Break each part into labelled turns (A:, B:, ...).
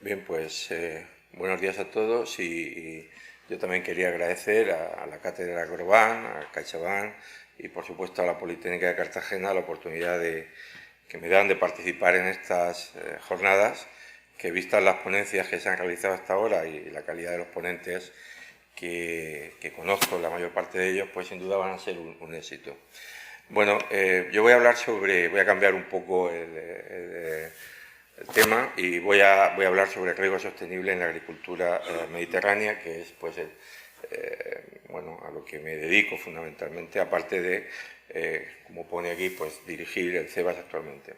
A: Bien, pues buenos días a todos y yo también quería agradecer a la Cátedra Agroban, a CaixaBank y por supuesto a la Politécnica de Cartagena la oportunidad que me dan de participar en estas jornadas, que vistas las ponencias que se han realizado hasta ahora y la calidad de los ponentes que conozco, la mayor parte de ellos, pues sin duda van a ser un éxito. Bueno, yo voy a cambiar un poco el tema y voy a hablar sobre el riego sostenible en la agricultura mediterránea, que es pues bueno, a lo que me dedico fundamentalmente, aparte de, como pone aquí, pues dirigir el CEBAS actualmente.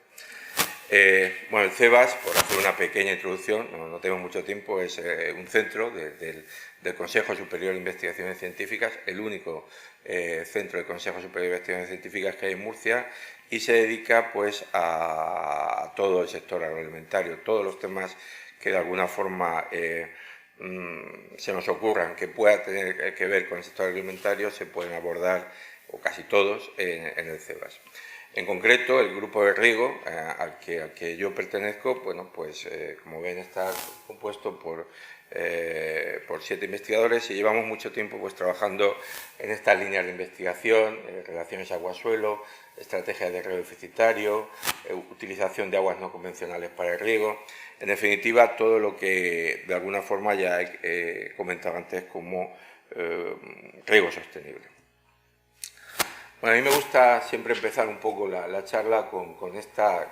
A: Bueno, el CEBAS, por hacer una pequeña introducción, no tengo mucho tiempo, es un centro del Consejo Superior de Investigaciones Científicas, el único centro del Consejo Superior de Investigaciones Científicas que hay en Murcia, y se dedica pues a todo el sector agroalimentario, todos los temas que de alguna forma se nos ocurran que pueda tener que ver con el sector agroalimentario se pueden abordar, o casi todos, en el CEBAS. En concreto, el grupo de riego al que yo pertenezco, bueno, pues como ven está compuesto por 7 investigadores y llevamos mucho tiempo pues trabajando en estas líneas de investigación, relaciones agua-suelo, estrategias de riego deficitario, utilización de aguas no convencionales para el riego, en definitiva todo lo que de alguna forma ya he comentado antes como riego sostenible. Bueno, a mí me gusta siempre empezar un poco la charla con esta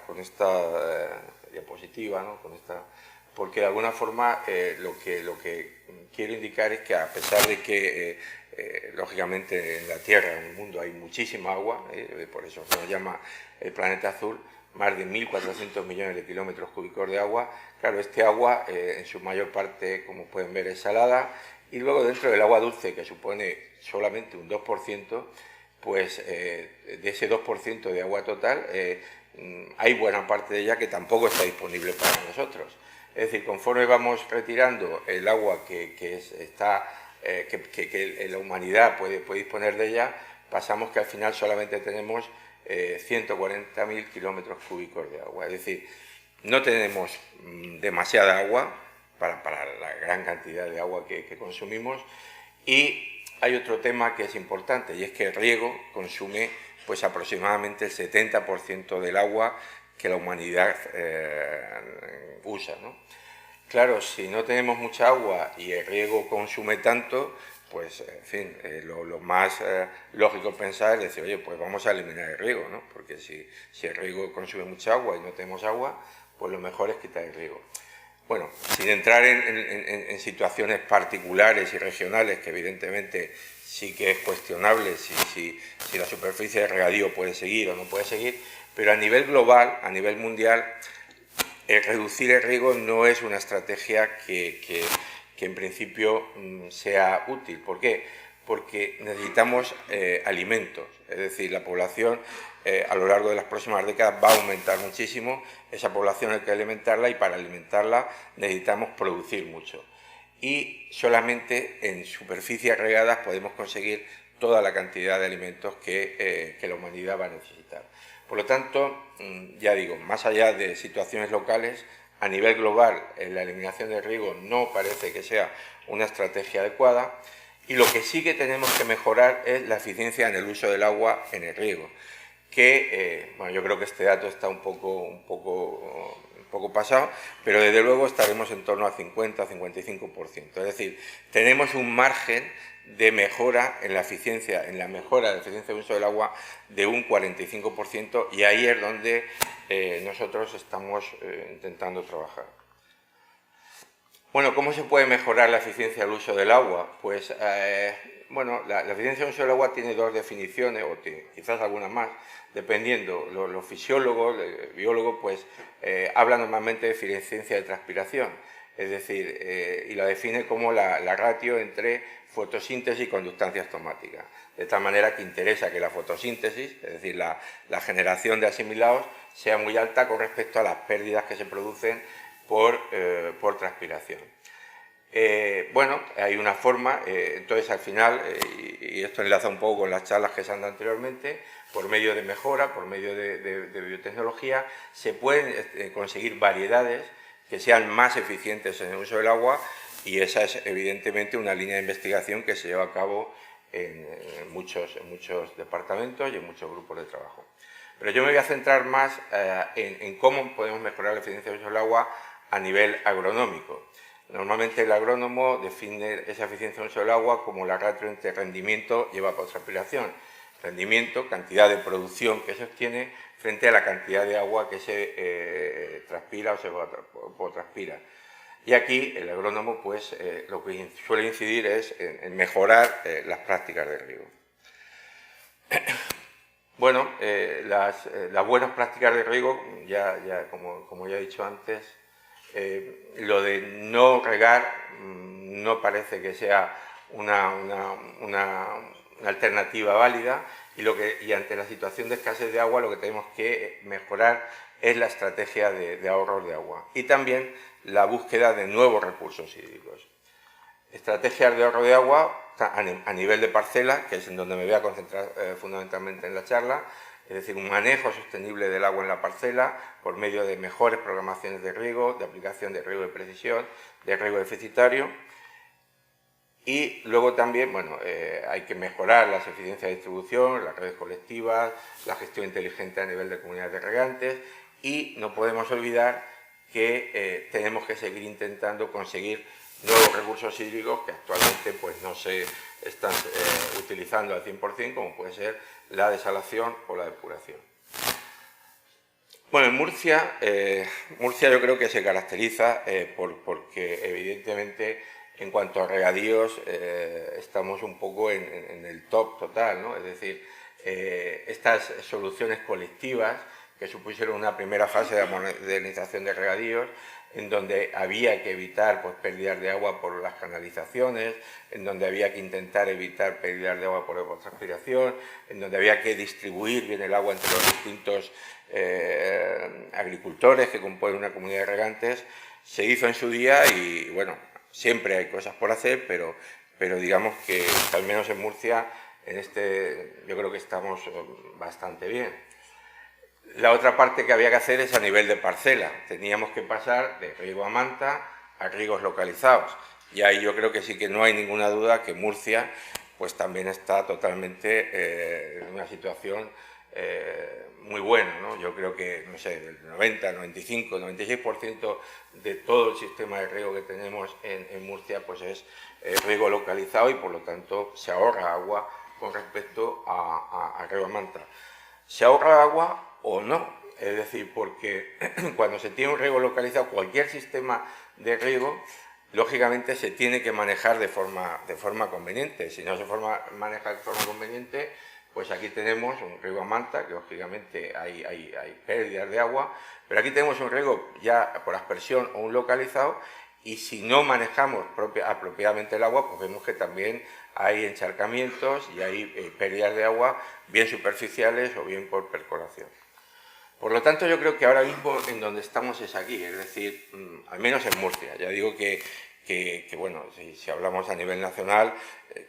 A: diapositiva, ¿no? Porque de alguna forma lo que quiero indicar es que a pesar de que lógicamente en la Tierra, en el mundo hay muchísima agua, por eso se nos llama el planeta azul, más de 1.400 millones de kilómetros cúbicos de agua. Claro, este agua en su mayor parte, como pueden ver, es salada, y luego dentro del agua dulce, que supone solamente un 2%, pues de ese 2% de agua total hay buena parte de ella que tampoco está disponible para nosotros. Es decir, conforme vamos retirando el agua que la humanidad puede disponer de ella, pasamos que al final solamente tenemos 140.000 kilómetros cúbicos de agua. Es decir, no tenemos demasiada agua para la gran cantidad de agua que consumimos, y hay otro tema que es importante, y es que el riego consume pues aproximadamente el 70% del agua que la humanidad usa, ¿no? Claro, si no tenemos mucha agua y el riego consume tanto, pues, en fin, lo más lógico pensar es decir, oye, pues vamos a eliminar el riego, ¿no? Porque si el riego consume mucha agua y no tenemos agua, pues lo mejor es quitar el riego. Bueno, sin entrar en situaciones particulares y regionales, que evidentemente sí que es cuestionable si la superficie de regadío puede seguir o no puede seguir, pero a nivel global, a nivel mundial, reducir el riego no es una estrategia que en principio sea útil. ¿Por qué? Porque necesitamos alimentos, es decir, la población a lo largo de las próximas décadas va a aumentar muchísimo, esa población hay que alimentarla y para alimentarla necesitamos producir mucho. Y solamente en superficies regadas podemos conseguir toda la cantidad de alimentos que la humanidad va a necesitar. Por lo tanto, ya digo, más allá de situaciones locales, a nivel global la eliminación del riego no parece que sea una estrategia adecuada, y lo que sí que tenemos que mejorar es la eficiencia en el uso del agua en el riego, que bueno, yo creo que este dato está un poco pasado, pero desde luego estaremos en torno al 50-55%. Es decir, tenemos un margen de mejora en la eficiencia, en la mejora de la eficiencia de uso del agua de un 45%, y ahí es donde nosotros estamos intentando trabajar. Bueno, ¿cómo se puede mejorar la eficiencia del uso del agua? Pues, bueno, la eficiencia del uso del agua tiene dos definiciones, o quizás algunas más, dependiendo. Los fisiólogos, biólogos, pues, hablan normalmente de eficiencia de transpiración, es decir, y la define como la ratio entre fotosíntesis y conductancia estomática. De tal manera que interesa que la fotosíntesis, es decir, la generación de asimilados, sea muy alta con respecto a las pérdidas que se producen por transpiración. Bueno, hay una forma, entonces al final, y esto enlaza un poco con las charlas que se han dado anteriormente, por medio de mejora, por medio de biotecnología, se pueden conseguir variedades que sean más eficientes en el uso del agua, y esa es evidentemente una línea de investigación que se lleva a cabo en muchos departamentos y en muchos grupos de trabajo. Pero yo me voy a centrar más en cómo podemos mejorar la eficiencia del uso del agua a nivel agronómico. Normalmente el agrónomo define esa eficiencia del uso del agua como la ratio entre rendimiento y evapotranspiración. Rendimiento, cantidad de producción que se obtiene frente a la cantidad de agua que se transpira o se evapotranspira. Y aquí el agrónomo pues lo que suele incidir es en mejorar las prácticas de riego. Bueno, las buenas prácticas de riego, como ya he dicho antes, lo de no regar no parece que sea una alternativa válida, y ante la situación de escasez de agua lo que tenemos que mejorar es la estrategia de ahorro de agua y también la búsqueda de nuevos recursos hídricos. Estrategias de ahorro de agua a nivel de parcela, que es en donde me voy a concentrar fundamentalmente en la charla, es decir, un manejo sostenible del agua en la parcela por medio de mejores programaciones de riego, de aplicación de riego de precisión, de riego deficitario. Y luego también, bueno, hay que mejorar las eficiencias de distribución, las redes colectivas, la gestión inteligente a nivel de comunidades de regantes, y no podemos olvidar que tenemos que seguir intentando conseguir nuevos recursos hídricos que actualmente pues, no se están utilizando al 100%, como puede ser la desalación o la depuración. Bueno, en Murcia yo creo que se caracteriza porque evidentemente en cuanto a regadíos estamos un poco en el top total, ¿no? Es decir, estas soluciones colectivas que supusieron una primera fase de modernización de regadíos, en donde había que evitar pues, pérdidas de agua por las canalizaciones, en donde había que intentar evitar pérdidas de agua por evapotranspiración, en donde había que distribuir bien el agua entre los distintos agricultores que componen una comunidad de regantes, se hizo en su día y bueno, siempre hay cosas por hacer, pero digamos que al menos en Murcia yo creo que estamos bastante bien. La otra parte que había que hacer es a nivel de parcela. Teníamos que pasar de riego a manta a riegos localizados. Y ahí yo creo que sí que no hay ninguna duda que Murcia pues también está totalmente en una situación muy buena, ¿no? Yo creo que, no sé, el 90, 95, 96% de todo el sistema de riego que tenemos en Murcia pues es riego localizado y por lo tanto se ahorra agua con respecto a riego a manta. Se ahorra agua o no, es decir, porque cuando se tiene un riego localizado, cualquier sistema de riego, lógicamente se tiene que manejar de forma conveniente. Si no se maneja de forma conveniente, pues aquí tenemos un riego a manta, que lógicamente hay pérdidas de agua, pero aquí tenemos un riego ya por aspersión o un localizado, y si no manejamos apropiadamente el agua, pues vemos que también hay encharcamientos y hay pérdidas de agua, bien superficiales o bien por percolación. Por lo tanto, yo creo que ahora mismo en donde estamos es aquí, es decir, al menos en Murcia. Ya digo que bueno, si hablamos a nivel nacional,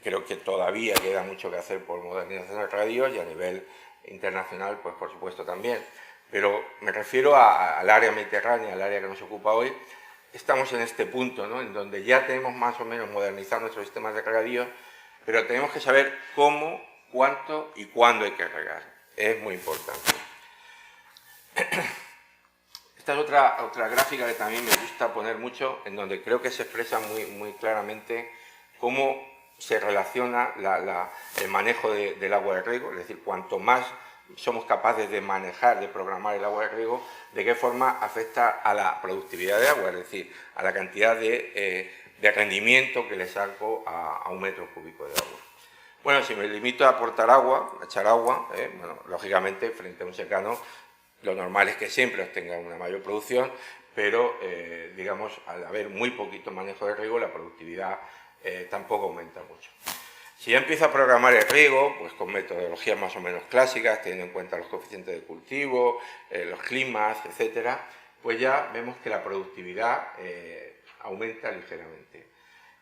A: creo que todavía queda mucho que hacer por modernización de radios, y a nivel internacional, pues por supuesto también. Pero me refiero al área mediterránea, al área que nos ocupa hoy. Estamos en este punto, ¿no?, en donde ya tenemos más o menos modernizado nuestros sistemas de regadío, pero tenemos que saber cómo, cuánto y cuándo hay que regar. Es muy importante. Esta es otra gráfica que también me gusta poner mucho, en donde creo que se expresa muy claramente cómo se relaciona el manejo del agua de riego, es decir, cuanto más somos capaces de manejar, de programar el agua de riego, de qué forma afecta a la productividad de agua, es decir, a la cantidad de rendimiento que le saco a un metro cúbico de agua. Bueno, si me limito a aportar agua, a echar agua, bueno, lógicamente, frente a un secano, lo normal es que siempre obtenga una mayor producción, pero, digamos, al haber muy poquito manejo de riego, la productividad tampoco aumenta mucho. Si ya empiezo a programar el riego, pues con metodologías más o menos clásicas, teniendo en cuenta los coeficientes de cultivo, los climas, etcétera, pues ya vemos que la productividad aumenta ligeramente.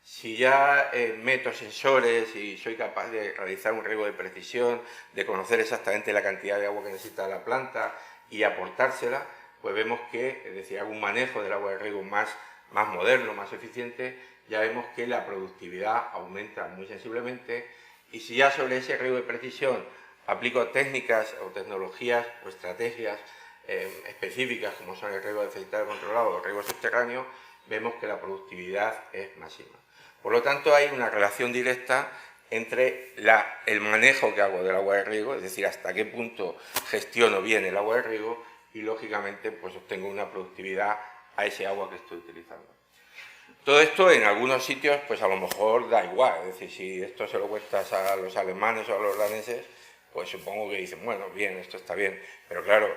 A: Si ya meto sensores y soy capaz de realizar un riego de precisión, de conocer exactamente la cantidad de agua que necesita la planta y aportársela, pues vemos que, es decir, hago un manejo del agua de riego más moderno, más eficiente, ya vemos que la productividad aumenta muy sensiblemente, y si ya sobre ese riego de precisión aplico técnicas o tecnologías o estrategias específicas, como son el riego deficitario controlado o el riego subterráneo, vemos que la productividad es máxima. Por lo tanto, hay una relación directa entre el manejo que hago del agua de riego, es decir, hasta qué punto gestiono bien el agua de riego, y lógicamente pues obtengo una productividad a ese agua que estoy utilizando. Todo esto en algunos sitios pues a lo mejor da igual, es decir, si esto se lo cuentas a los alemanes o a los daneses, pues supongo que dicen, bueno, bien, esto está bien, pero claro,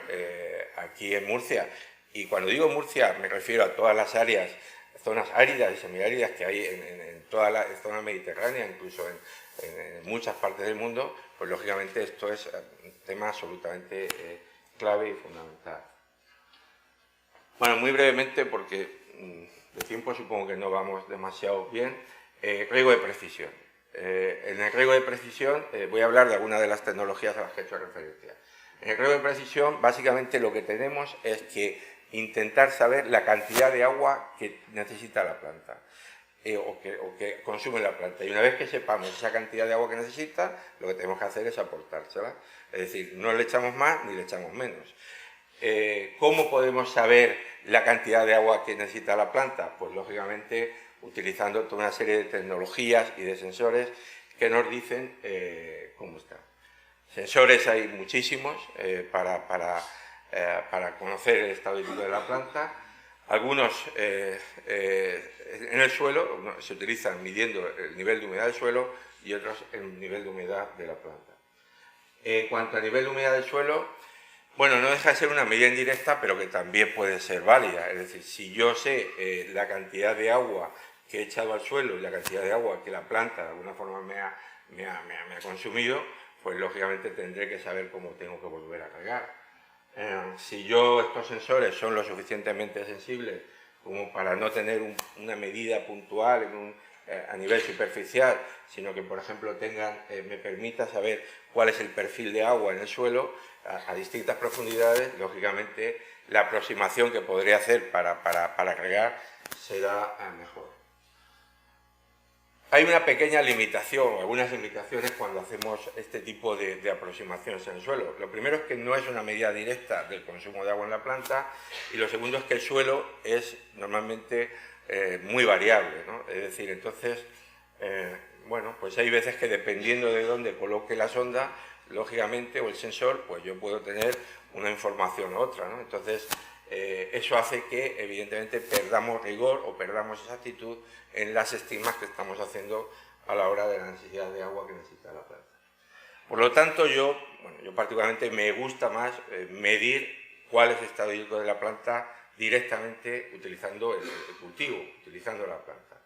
A: aquí en Murcia, y cuando digo Murcia me refiero a todas las áreas, zonas áridas y semiáridas que hay en toda la zona mediterránea, incluso en muchas partes del mundo, pues lógicamente esto es un tema absolutamente clave y fundamental. Bueno, muy brevemente, porque de tiempo supongo que no vamos demasiado bien, riego de precisión. En el riego de precisión voy a hablar de algunas de las tecnologías a las que he hecho referencia. En el riego de precisión, básicamente lo que tenemos es que intentar saber la cantidad de agua que necesita la planta o que consume la planta. Y una vez que sepamos esa cantidad de agua que necesita, lo que tenemos que hacer es aportársela. Es decir, no le echamos más ni le echamos menos. ¿Cómo podemos saber la cantidad de agua que necesita la planta? Pues lógicamente utilizando toda una serie de tecnologías y de sensores que nos dicen cómo está. Sensores hay muchísimos para conocer el estado hídrico de la planta. Algunos en el suelo se utilizan midiendo el nivel de humedad del suelo y otros el nivel de humedad de la planta. En cuanto al nivel de humedad del suelo, bueno, no deja de ser una medida indirecta, pero que también puede ser válida. Es decir, si yo sé la cantidad de agua que he echado al suelo y la cantidad de agua que la planta de alguna forma me ha consumido, pues lógicamente tendré que saber cómo tengo que volver a regar. Si estos sensores son lo suficientemente sensibles como para no tener una medida puntual a nivel superficial, sino que, por ejemplo, me permita saber cuál es el perfil de agua en el suelo a distintas profundidades, lógicamente la aproximación que podré hacer para regar será mejor. Hay una pequeña limitación, algunas limitaciones cuando hacemos este tipo de aproximaciones en el suelo. Lo primero es que no es una medida directa del consumo de agua en la planta, y lo segundo es que el suelo es normalmente muy variable, ¿no? Es decir, entonces, bueno, pues hay veces que dependiendo de dónde coloque la sonda, lógicamente, o el sensor, pues yo puedo tener una información u otra, ¿no? Entonces, eso hace que, evidentemente, perdamos rigor o perdamos exactitud en las estimas que estamos haciendo a la hora de la necesidad de agua que necesita la planta. Por lo tanto, yo particularmente me gusta más medir cuál es el estado hídrico de la planta directamente utilizando el cultivo, utilizando la planta.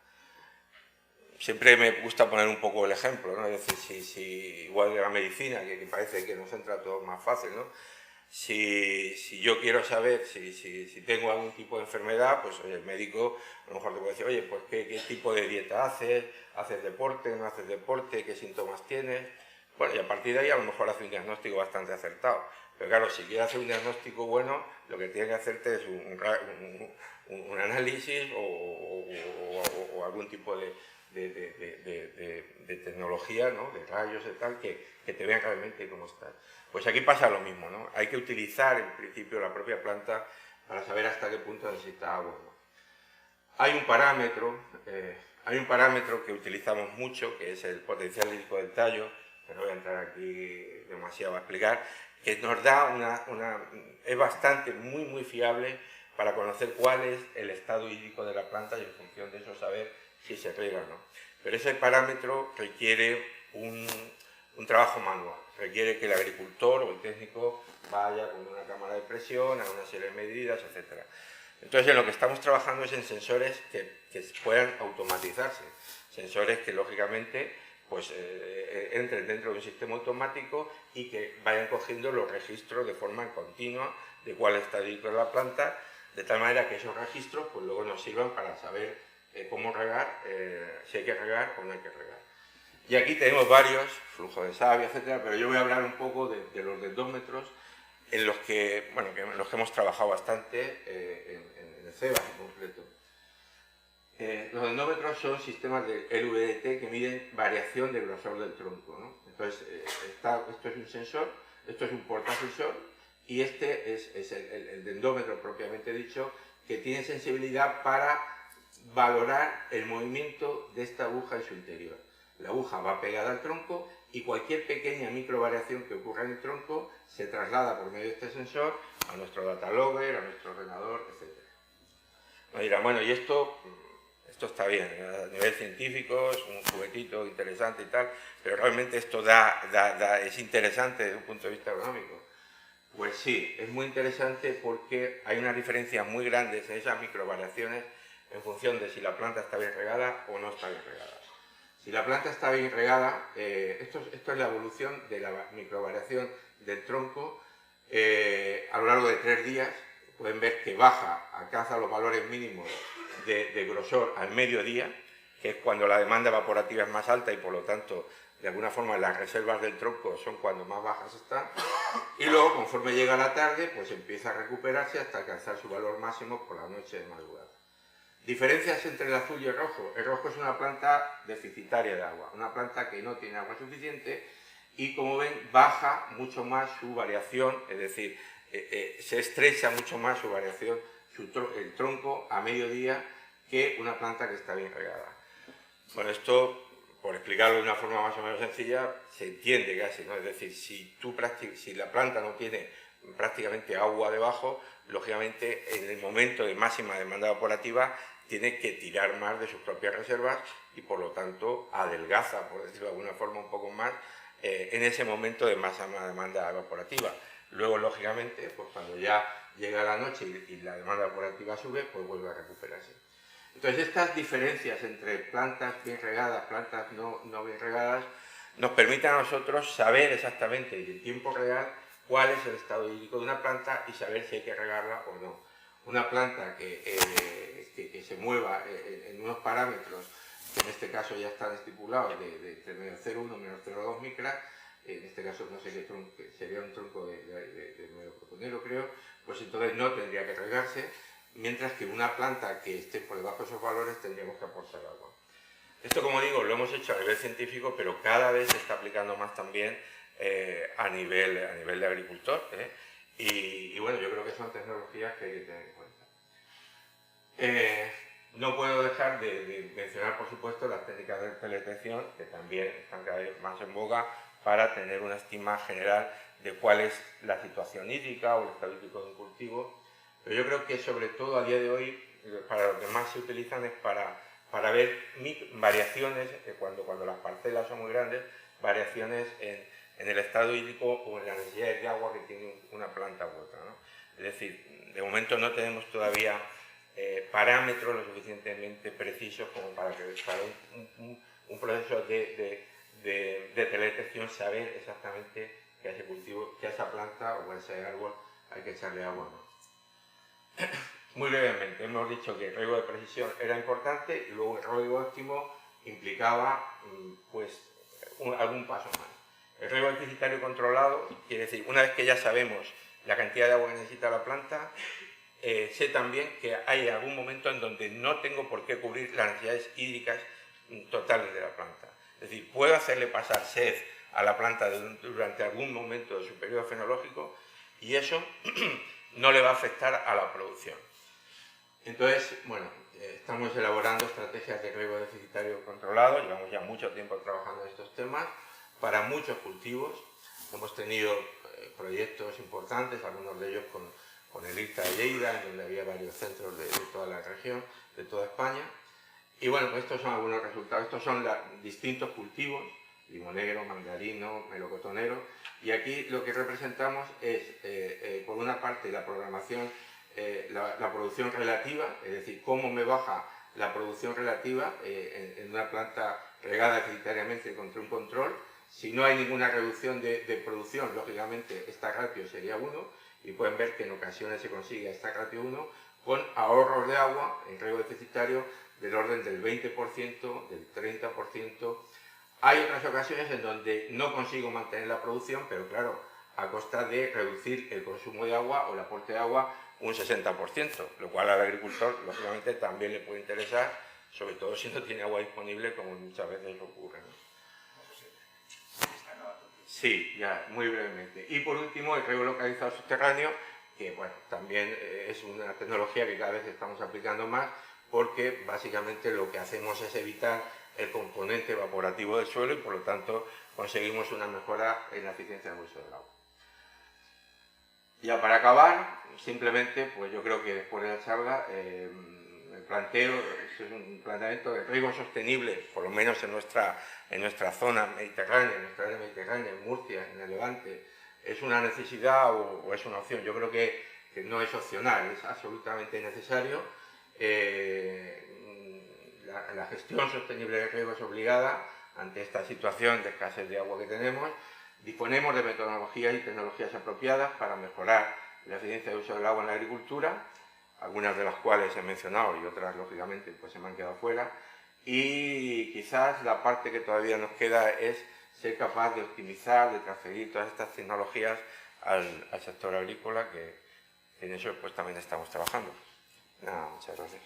A: Siempre me gusta poner un poco el ejemplo, ¿no? Es decir, si igual de la medicina, que parece que nos entra todo más fácil, ¿no? Si yo quiero saber si tengo algún tipo de enfermedad, pues oye, el médico a lo mejor te puede decir, oye, pues qué tipo de dieta haces deporte, no haces deporte, qué síntomas tienes. Bueno, y a partir de ahí a lo mejor hace un diagnóstico bastante acertado. Pero claro, si quieres hacer un diagnóstico bueno, lo que tiene que hacerte es un análisis o algún tipo de tecnología, ¿no? De rayos y tal, que te vean realmente cómo está. Pues aquí pasa lo mismo, ¿no? Hay que utilizar en principio la propia planta para saber hasta qué punto necesita agua, ¿no? Hay un parámetro que utilizamos mucho, que es el potencial hídrico del tallo, que no voy a entrar aquí demasiado a explicar, que nos da es bastante, muy fiable para conocer cuál es el estado hídrico de la planta y en función de eso saber si se riega o no. Pero ese parámetro requiere un trabajo manual, requiere que el agricultor o el técnico vaya con una cámara de presión, a una serie de medidas, etc. Entonces, en lo que estamos trabajando es en sensores que puedan automatizarse, sensores que lógicamente pues, entren dentro de un sistema automático y que vayan cogiendo los registros de forma continua de cuál está dentro de la planta, de tal manera que esos registros pues, luego nos sirvan para saber cómo regar, si hay que regar o no hay que regar. Y aquí tenemos varios, flujo de savia, etcétera, pero yo voy a hablar un poco de los de 2 metros, en los que, bueno, en los que hemos trabajado bastante, en el CEBA en concreto. Los dendómetros son sistemas de LVDT que miden variación de grosor del tronco, ¿no? Entonces, esto es un sensor, esto es un portasensor, y este es el dendómetro propiamente dicho, que tiene sensibilidad para valorar el movimiento de esta aguja en su interior. La aguja va pegada al tronco y cualquier pequeña microvariación que ocurra en el tronco se traslada por medio de este sensor a nuestro data logger, a nuestro ordenador, etc. Nos dirán, bueno, y esto está bien, a nivel científico, es un juguetito interesante y tal, pero realmente esto es interesante desde un punto de vista económico. Pues sí, es muy interesante porque hay unas diferencias muy grandes en esas microvariaciones en función de si la planta está bien regada o no está bien regada. Si la planta está bien regada, esto es la evolución de la microvariación del tronco a lo largo de 3 días. Pueden ver que baja, alcanza los valores mínimos de grosor al mediodía, que es cuando la demanda evaporativa es más alta y por lo tanto, de alguna forma, las reservas del tronco son cuando más bajas están. Y luego, conforme llega la tarde, pues empieza a recuperarse hasta alcanzar su valor máximo por la noche de madrugada. Diferencias entre el azul y el rojo. El rojo es una planta deficitaria de agua, una planta que no tiene agua suficiente y, como ven, baja mucho más su variación, es decir, se estrecha mucho más su variación, el tronco a mediodía, que una planta que está bien regada. Bueno, esto, por explicarlo de una forma más o menos sencilla, se entiende casi, ¿no? Es decir, si la planta no tiene prácticamente agua debajo, lógicamente en el momento de máxima demanda evaporativa tiene que tirar más de sus propias reservas y por lo tanto adelgaza, por decirlo de alguna forma, un poco más en ese momento de máxima demanda evaporativa. Luego, lógicamente, pues cuando ya llega la noche y la demanda evaporativa sube, pues vuelve a recuperarse. Entonces, estas diferencias entre plantas bien regadas, plantas no bien regadas, nos permiten a nosotros saber exactamente y en tiempo real cuál es el estado hídrico de una planta y saber si hay que regarla o no. Una planta que se mueva en unos parámetros, que en este caso ya están estipulados, de entre menos 0,1 y menos 0,2 micras, en este caso no sé qué tronco, sería un tronco de melocotonero, creo, pues entonces no tendría que regarse, mientras que una planta que esté por debajo de esos valores tendríamos que aportar agua. Esto, como digo, lo hemos hecho a nivel científico, pero cada vez se está aplicando más también a nivel de agricultor. Y bueno, yo creo que son tecnologías que hay que tener en cuenta. No puedo dejar de mencionar, por supuesto, las técnicas de teledetección, que también están cada vez más en boga para tener una estima general de cuál es la situación hídrica o el estado hídrico de un cultivo. Pero yo creo que sobre todo a día de hoy, para lo que más se utilizan es para ver variaciones, cuando las parcelas son muy grandes, variaciones en el estado hídrico o en las necesidades de agua que tiene una planta u otra, ¿no? Es decir, de momento no tenemos todavía parámetros lo suficientemente precisos como para un proceso de teledetección saber exactamente que a ese cultivo, que a esa planta o a ese árbol hay que echarle agua, ¿no? Muy brevemente, hemos dicho que el riego de precisión era importante y luego el riego óptimo implicaba pues, algún paso más. El riego deficitario controlado quiere decir, una vez que ya sabemos la cantidad de agua que necesita la planta, sé también que hay algún momento en donde no tengo por qué cubrir las necesidades hídricas totales de la planta. Es decir, puedo hacerle pasar sed a la planta durante algún momento de su periodo fenológico y eso no le va a afectar a la producción. Entonces, bueno, estamos elaborando estrategias de riego deficitario controlado, llevamos ya mucho tiempo trabajando en estos temas, para muchos cultivos. Hemos tenido proyectos importantes, algunos de ellos con el IRTA de Lleida, en donde había varios centros de toda la región, de toda España. Y bueno, pues estos son algunos resultados. Estos son distintos cultivos, limonero, mandarino, melocotonero, y aquí lo que representamos es, por una parte, la programación, la producción relativa, es decir, cómo me baja la producción relativa en una planta regada deficitariamente contra un control. Si no hay ninguna reducción de producción, lógicamente esta ratio sería 1, y pueden ver que en ocasiones se consigue esta ratio 1 con ahorros de agua en riego deficitario del orden del 20%, del 30%. Hay otras ocasiones en donde no consigo mantener la producción, pero claro, a costa de reducir el consumo de agua o el aporte de agua un 60%, lo cual al agricultor, lógicamente, también le puede interesar, sobre todo si no tiene agua disponible, como muchas veces ocurre, ¿no? Sí, ya, muy brevemente. Y por último, el riego localizado subterráneo, que bueno, también es una tecnología que cada vez estamos aplicando más, porque básicamente lo que hacemos es evitar el componente evaporativo del suelo y por lo tanto conseguimos una mejora en la eficiencia del uso del agua. Ya para acabar, simplemente, pues yo creo que después de la charla, el planteo, es un planteamiento de riego sostenible, por lo menos en nuestra zona mediterránea, en nuestra área mediterránea, en Murcia, en el Levante, es una necesidad o es una opción. Yo creo que no es opcional, es absolutamente necesario. La gestión sostenible del riego es obligada ante esta situación de escasez de agua que tenemos. Disponemos de metodologías y tecnologías apropiadas para mejorar la eficiencia de uso del agua en la agricultura, algunas de las cuales he mencionado y otras, lógicamente, pues se me han quedado fuera. Y quizás la parte que todavía nos queda es ser capaz de optimizar, de transferir todas estas tecnologías al sector agrícola, que en eso pues también estamos trabajando. Nada, muchas gracias.